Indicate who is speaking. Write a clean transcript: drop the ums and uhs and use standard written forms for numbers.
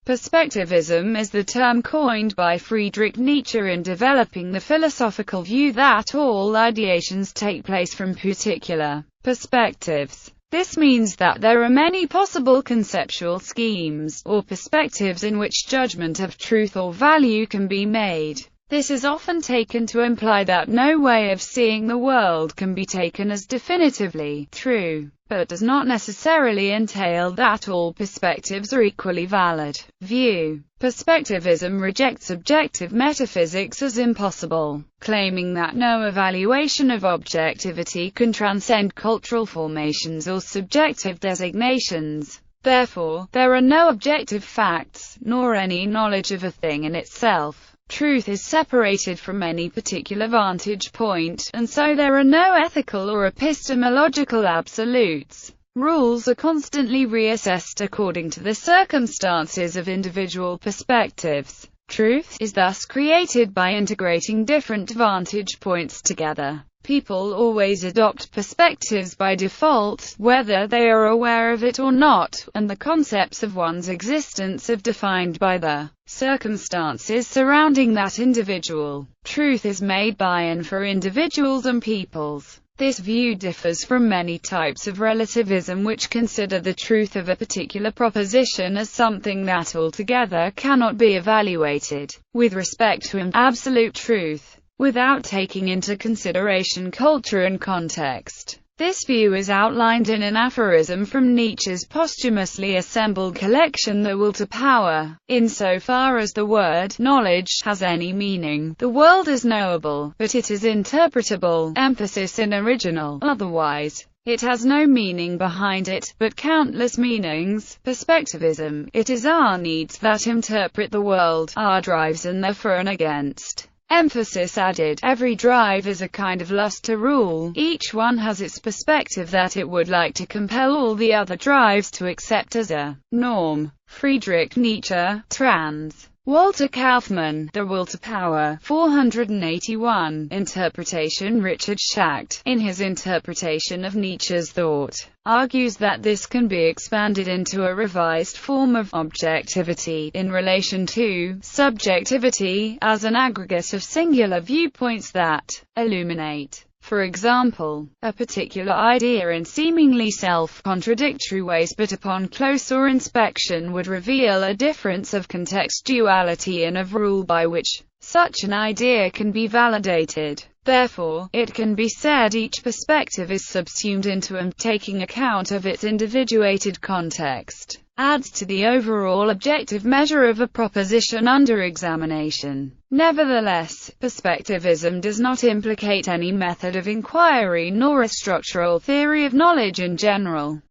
Speaker 1: Perspectivism is the term coined by Friedrich Nietzsche in developing the philosophical view that all ideations take place from particular perspectives. This means that there are many possible conceptual schemes, or perspectives in which judgment of truth or value can be made. This is often taken to imply that no way of seeing the world can be taken as definitively true, but does not necessarily entail that all perspectives are equally valid. View. Perspectivism rejects objective metaphysics as impossible, claiming that no evaluation of objectivity can transcend cultural formations or subjective designations. Therefore, there are no objective facts, nor any knowledge of a thing in itself. Truth is separated from any particular vantage point, and so there are no ethical or epistemological absolutes. Rules are constantly reassessed according to the circumstances of individual perspectives. Truth is thus created by integrating different vantage points together. People always adopt perspectives by default, whether they are aware of it or not, and the concepts of one's existence are defined by the circumstances surrounding that individual. Truth is made by and for individuals and peoples. This view differs from many types of relativism which consider the truth of a particular proposition as something that altogether cannot be evaluated, with respect to an absolute truth, without taking into consideration culture and context. This view is outlined in an aphorism from Nietzsche's posthumously assembled collection The Will to Power. Insofar as the word knowledge has any meaning, the world is knowable, but it is interpretable, emphasis in original, otherwise it has no meaning behind it, but countless meanings. Perspectivism, it is our needs that interpret the world, our drives and their for and against. Emphasis added, every drive is a kind of lust to rule, each one has its perspective that it would like to compel all the other drives to accept as a norm. Friedrich Nietzsche, trans. Walter Kaufmann, The Will to Power, 481. Interpretation. Richard Schacht, in his interpretation of Nietzsche's thought, argues that this can be expanded into a revised form of objectivity, in relation to subjectivity, as an aggregate of singular viewpoints that illuminate, for example, a particular idea in seemingly self-contradictory ways, but upon closer inspection would reveal a difference of contextuality and of rule by which such an idea can be validated. Therefore, it can be said each perspective is subsumed into and, taking account of its individuated context, adds to the overall objective measure of a proposition under examination. Nevertheless, perspectivism does not implicate any method of inquiry nor a structural theory of knowledge in general.